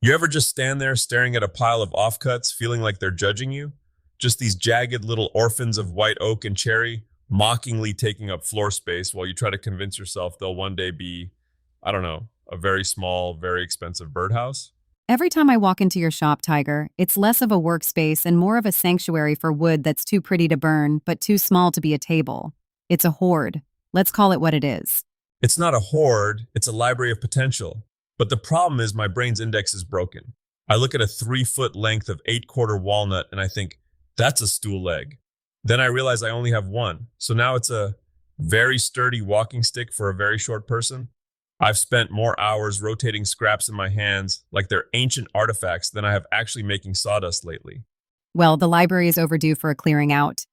You ever just stand there staring at a pile of offcuts, feeling like they're judging you? Just these jagged little orphans of white oak and cherry, mockingly taking up floor space while you try to convince yourself they'll one day be, I don't know, a very small, very expensive birdhouse? Every time I walk into your shop, Tiger, it's less of a workspace and more of a sanctuary for wood that's too pretty to burn, but too small to be a table. It's a hoard. Let's call it what it is. It's not a hoard, it's a library of potential. But the problem is my brain's index is broken. I look at a 3 foot length of 8/4 walnut and I think, that's a stool leg. Then I realize I only have one. So now it's a very sturdy walking stick for a very short person. I've spent more hours rotating scraps in my hands like they're ancient artifacts than I have actually making sawdust lately. Well, the library is overdue for a clearing out.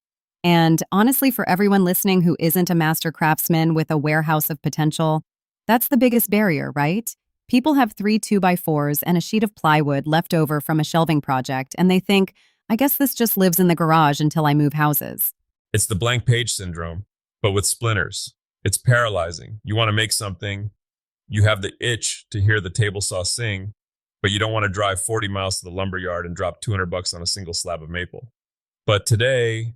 And honestly, for everyone listening who isn't a master craftsman with a warehouse of potential, that's the biggest barrier, right? People have three 2x4s and a sheet of plywood left over from a shelving project, and they think, I guess this just lives in the garage until I move houses. It's the blank page syndrome, but with splinters. It's paralyzing. You want to make something, you have the itch to hear the table saw sing, but you don't want to drive 40 miles to the lumber yard and drop $200 on a single slab of maple. But today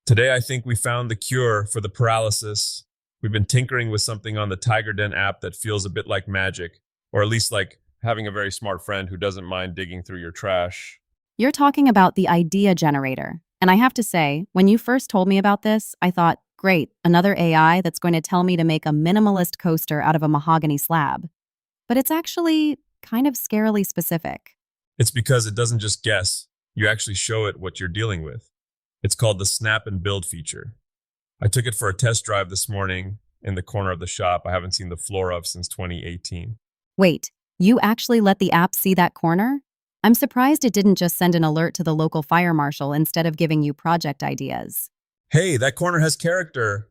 I think we found the cure for the paralysis. We've been tinkering with something on the TigerDen app that feels a bit like magic, or at least like having a very smart friend who doesn't mind digging through your trash. You're talking about the idea generator. And I have to say, when you first told me about this, I thought, great, another AI that's going to tell me to make a minimalist coaster out of a mahogany slab. But it's actually kind of scarily specific. It's because it doesn't just guess, you actually show it what you're dealing with. It's called the snap and build feature. I took it for a test drive this morning in the corner of the shop I haven't seen the floor of since 2018. Wait, you actually let the app see that corner? I'm surprised it didn't just send an alert to the local fire marshal instead of giving you project ideas. Hey, that corner has character.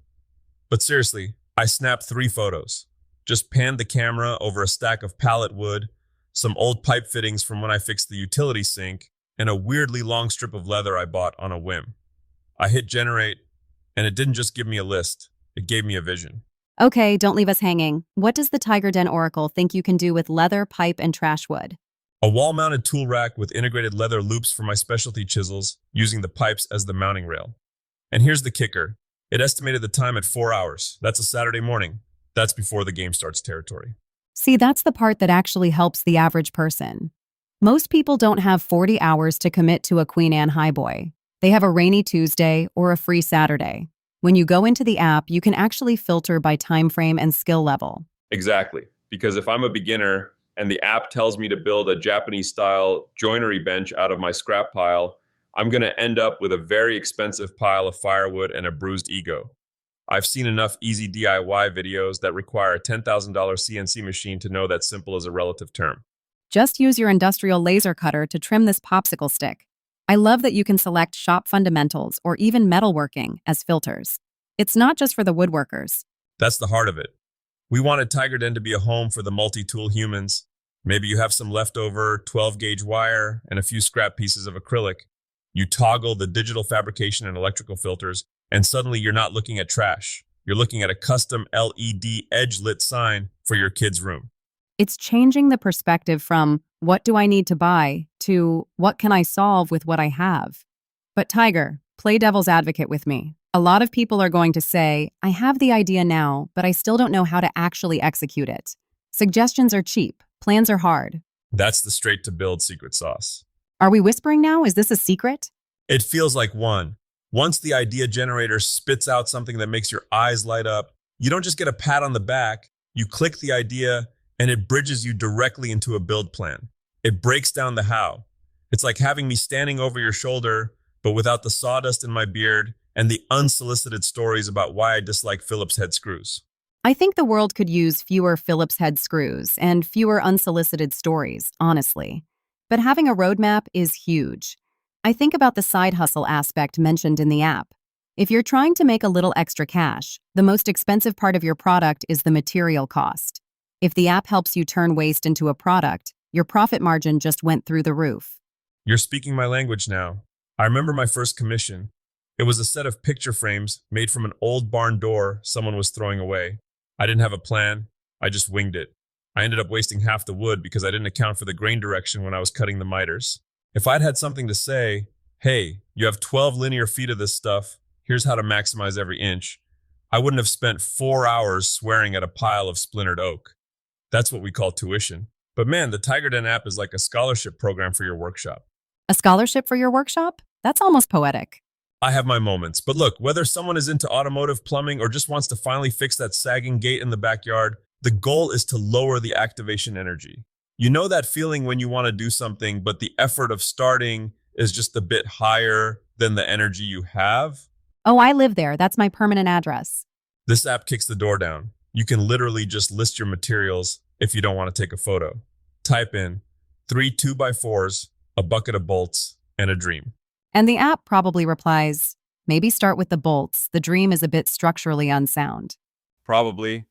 But seriously, I snapped 3 photos. Just panned the camera over a stack of pallet wood, some old pipe fittings from when I fixed the utility sink, and a weirdly long strip of leather I bought on a whim. I hit generate, and it didn't just give me a list, it gave me a vision. Okay, don't leave us hanging. What does the TigerDen Oracle think you can do with leather, pipe, and trash wood? A wall-mounted tool rack with integrated leather loops for my specialty chisels, using the pipes as the mounting rail. And here's the kicker. It estimated the time at 4 hours. That's a Saturday morning. That's before the game starts territory. See, that's the part that actually helps the average person. Most people don't have 40 hours to commit to a Queen Anne highboy. They have a rainy Tuesday or a free Saturday. When you go into the app, you can actually filter by time frame and skill level. Exactly. Because if I'm a beginner and the app tells me to build a Japanese-style joinery bench out of my scrap pile, I'm going to end up with a very expensive pile of firewood and a bruised ego. I've seen enough easy DIY videos that require a $10,000 CNC machine to know that simple is a relative term. Just use your industrial laser cutter to trim this popsicle stick. I love that you can select shop fundamentals or even metalworking as filters. It's not just for the woodworkers. That's the heart of it. We wanted TigerDen to be a home for the multi-tool humans. Maybe you have some leftover 12-gauge wire and a few scrap pieces of acrylic. You toggle the digital fabrication and electrical filters, and suddenly you're not looking at trash. You're looking at a custom LED edge-lit sign for your kid's room. It's changing the perspective from what do I need to buy to what can I solve with what I have. But Tiger, play devil's advocate with me. A lot of people are going to say, I have the idea now, but I still don't know how to actually execute it. Suggestions are cheap. Plans are hard. That's the straight-to-build secret sauce. Are we whispering now? Is this a secret? It feels like one. Once the idea generator spits out something that makes your eyes light up, you don't just get a pat on the back, you click the idea and it bridges you directly into a build plan. It breaks down the how. It's like having me standing over your shoulder, but without the sawdust in my beard and the unsolicited stories about why I dislike Phillips head screws. I think the world could use fewer Phillips head screws and fewer unsolicited stories, honestly. But having a roadmap is huge. I think about the side hustle aspect mentioned in the app. If you're trying to make a little extra cash, the most expensive part of your product is the material cost. If the app helps you turn waste into a product, your profit margin just went through the roof. You're speaking my language now. I remember my first commission. It was a set of picture frames made from an old barn door someone was throwing away. I didn't have a plan. I just winged it. I ended up wasting half the wood because I didn't account for the grain direction when I was cutting the miters. If I'd had something to say, hey, you have 12 linear feet of this stuff, here's how to maximize every inch, I wouldn't have spent 4 hours swearing at a pile of splintered oak. That's what we call tuition. But man, the TigerDen app is like a scholarship program for your workshop. A scholarship for your workshop? That's almost poetic. I have my moments, but look, whether someone is into automotive plumbing or just wants to finally fix that sagging gate in the backyard, the goal is to lower the activation energy. You know that feeling when you want to do something, but the effort of starting is just a bit higher than the energy you have? Oh, I live there. That's my permanent address. This app kicks the door down. You can literally just list your materials if you don't want to take a photo. Type in 3 2x4s, a bucket of bolts, and a dream. And the app probably replies, maybe start with the bolts. The dream is a bit structurally unsound. Probably.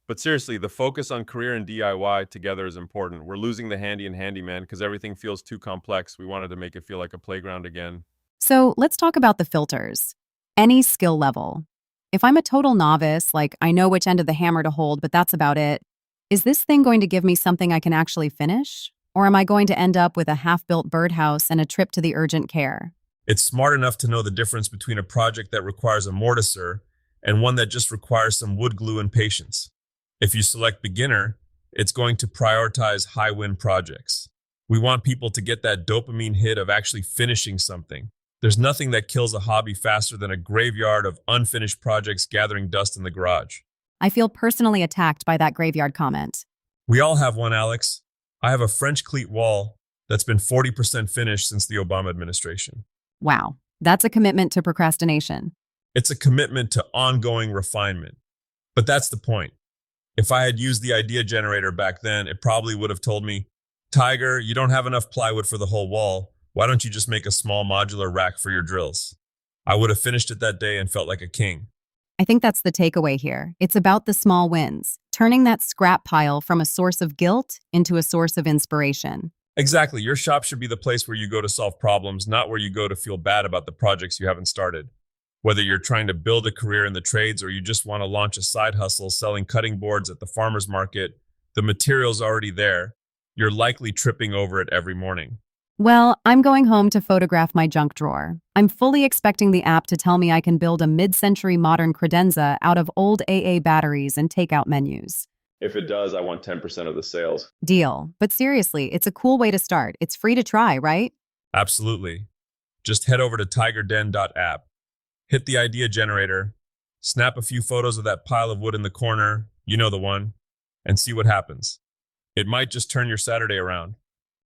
But seriously, the focus on career and DIY together is important. We're losing the handy and handyman because everything feels too complex. We wanted to make it feel like a playground again. So let's talk about the filters. Any skill level. If I'm a total novice, like I know which end of the hammer to hold, but that's about it, is this thing going to give me something I can actually finish? Or am I going to end up with a half-built birdhouse and a trip to the urgent care? It's smart enough to know the difference between a project that requires a mortiser and one that just requires some wood glue and patience. If you select beginner, it's going to prioritize high-win projects. We want people to get that dopamine hit of actually finishing something. There's nothing that kills a hobby faster than a graveyard of unfinished projects gathering dust in the garage. I feel personally attacked by that graveyard comment. We all have one, Alex. I have a French cleat wall that's been 40% finished since the Obama administration. Wow, that's a commitment to procrastination. It's a commitment to ongoing refinement. But that's the point. If I had used the idea generator back then, it probably would have told me, Tiger, you don't have enough plywood for the whole wall. Why don't you just make a small modular rack for your drills? I would have finished it that day and felt like a king. I think that's the takeaway here. It's about the small wins, turning that scrap pile from a source of guilt into a source of inspiration. Exactly. Your shop should be the place where you go to solve problems, not where you go to feel bad about the projects you haven't started. Whether you're trying to build a career in the trades or you just want to launch a side hustle selling cutting boards at the farmer's market, the material's already there. You're likely tripping over it every morning. Well, I'm going home to photograph my junk drawer. I'm fully expecting the app to tell me I can build a mid-century modern credenza out of old AA batteries and takeout menus. If it does, I want 10% of the sales. Deal. But seriously, it's a cool way to start. It's free to try, right? Absolutely. Just head over to TigerDen.app, hit the idea generator, snap a few photos of that pile of wood in the corner, you know the one, and see what happens. It might just turn your Saturday around.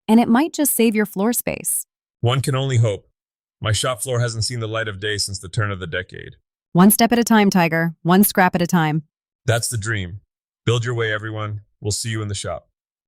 And it might just save your floor space. One can only hope. My shop floor hasn't seen the light of day since the turn of the decade. One step at a time, Tiger. One scrap at a time. That's the dream. Build your way, everyone. We'll see you in the shop.